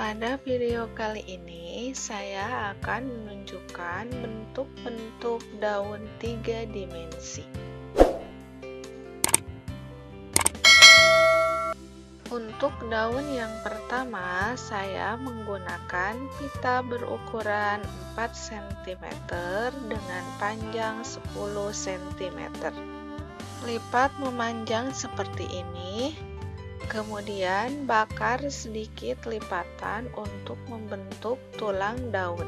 Pada video kali ini, saya akan menunjukkan bentuk-bentuk daun 3 dimensi. Untuk daun yang pertama, saya menggunakan pita berukuran 4 cm dengan panjang 10 cm. Lipat memanjang seperti ini. Kemudian bakar sedikit lipatan untuk membentuk tulang daun.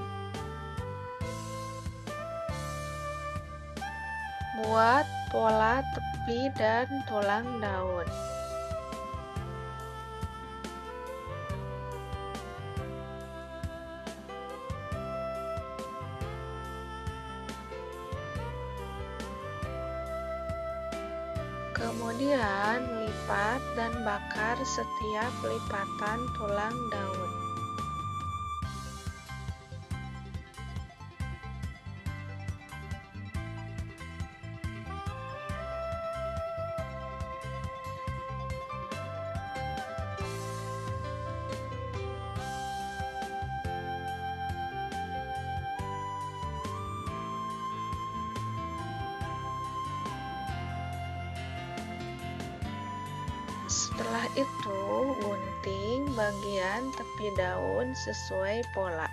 Buat pola tepi dan tulang daun. Kemudian lipat dan bakar setiap lipatan tulang daun. Setelah itu, gunting bagian tepi daun sesuai pola.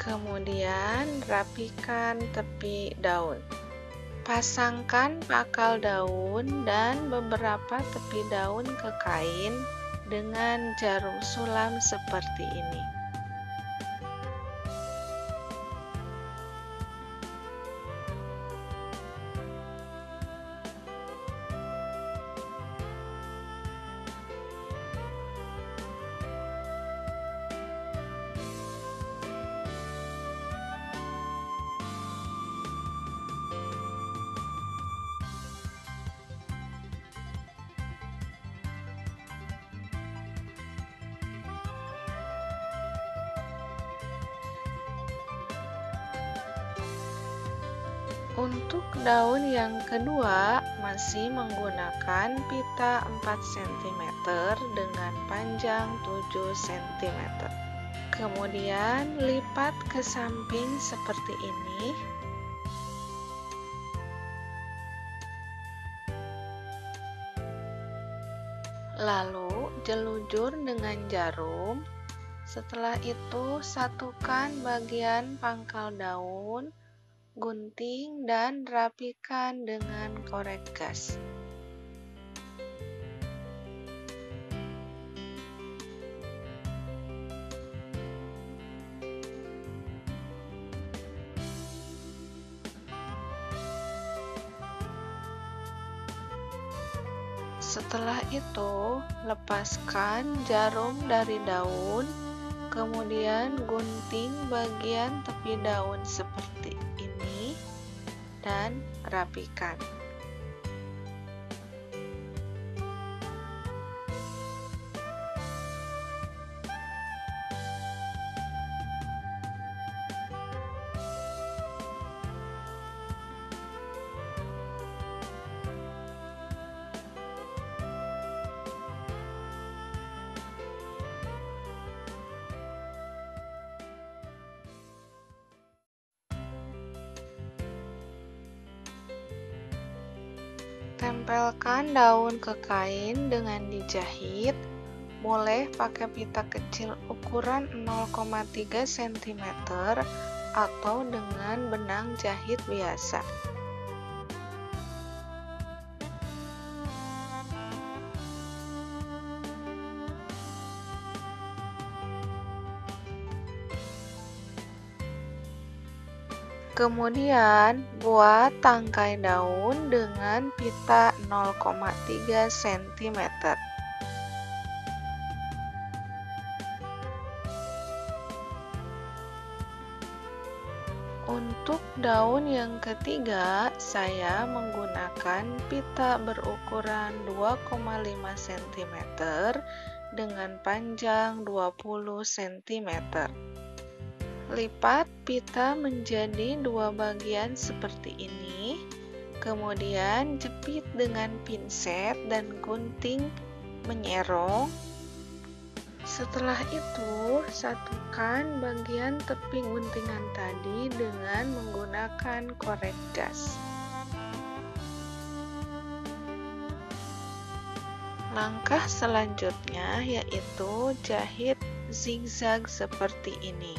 Kemudian rapikan tepi daun. Pasangkan pakal daun dan beberapa tepi daun ke kain dengan jarum sulam seperti ini. Untuk daun yang kedua, masih menggunakan pita 4 cm dengan panjang 7 cm. Kemudian lipat ke samping seperti ini. Lalu jelujur dengan jarum. Setelah itu satukan bagian pangkal daun, gunting, dan rapikan dengan korek gas. Setelah itu, lepaskan jarum dari daun, kemudian gunting bagian tepi daun seperti ini dan rapikan. Tempelkan daun ke kain dengan dijahit. Boleh pakai pita kecil ukuran 0,3 cm atau dengan benang jahit biasa. Kemudian, buat tangkai daun dengan pita 0,3 cm. Untuk daun yang ketiga, saya menggunakan pita berukuran 2,5 cm dengan panjang 20 cm. Lipat pita menjadi dua bagian seperti ini, kemudian jepit dengan pinset dan gunting menyerong. Setelah itu, satukan bagian tepi guntingan tadi dengan menggunakan korek gas. Langkah selanjutnya yaitu jahit zigzag seperti ini.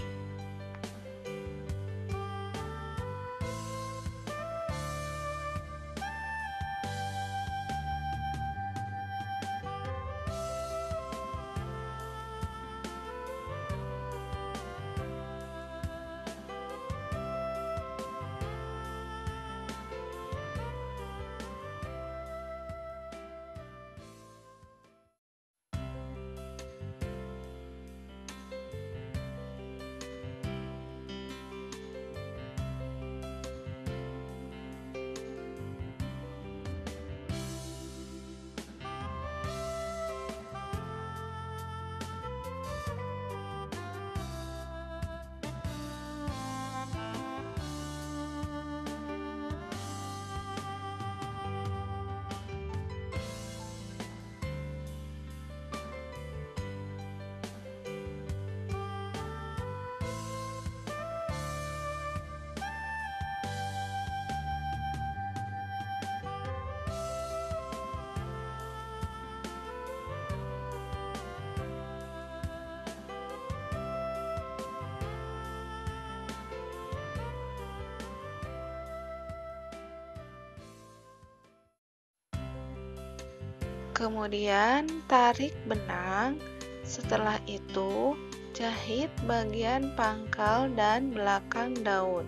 Kemudian tarik benang. Setelah itu, jahit bagian pangkal dan belakang daun.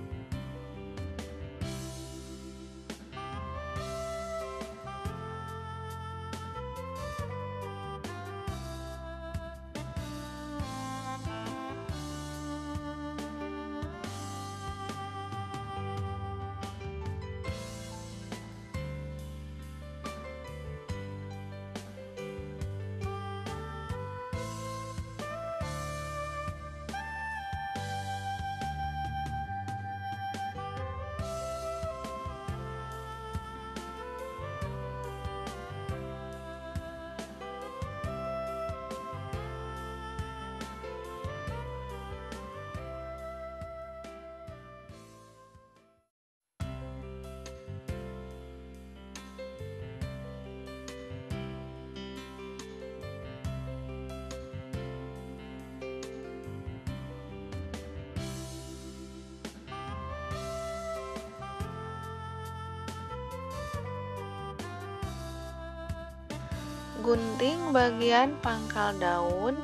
Gunting bagian pangkal daun,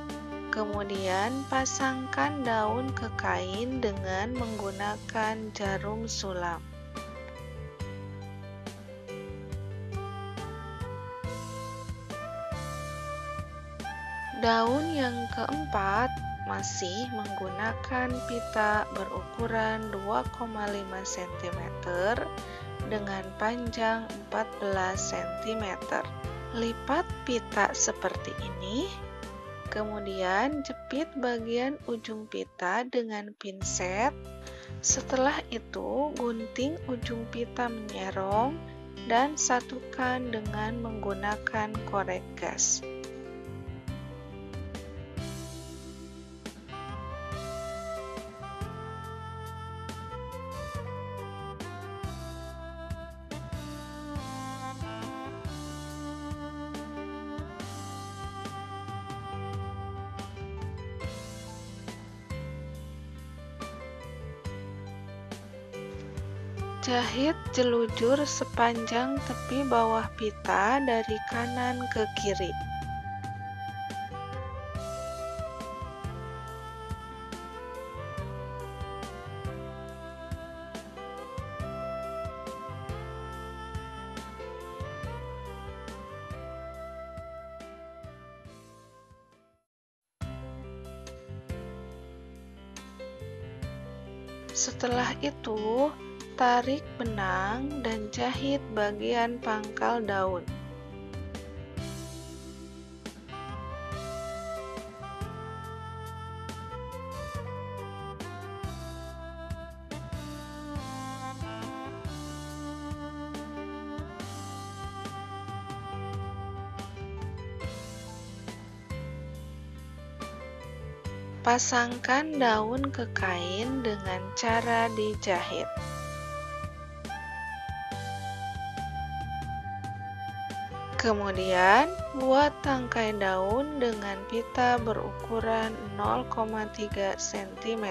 kemudian pasangkan daun ke kain dengan menggunakan jarum sulam. Daun yang keempat masih menggunakan pita berukuran 2,5 cm dengan panjang 14 cm. Lipat pita seperti ini, kemudian jepit bagian ujung pita dengan pinset. Setelah itu, gunting ujung pita menyerong dan satukan dengan menggunakan korek gas. Jahit jelujur sepanjang tepi bawah pita dari kanan ke kiri. Setelah itu, tarik benang dan jahit bagian pangkal daun. Pasangkan daun ke kain dengan cara dijahit. Kemudian, buat tangkai daun dengan pita berukuran 0,3 cm.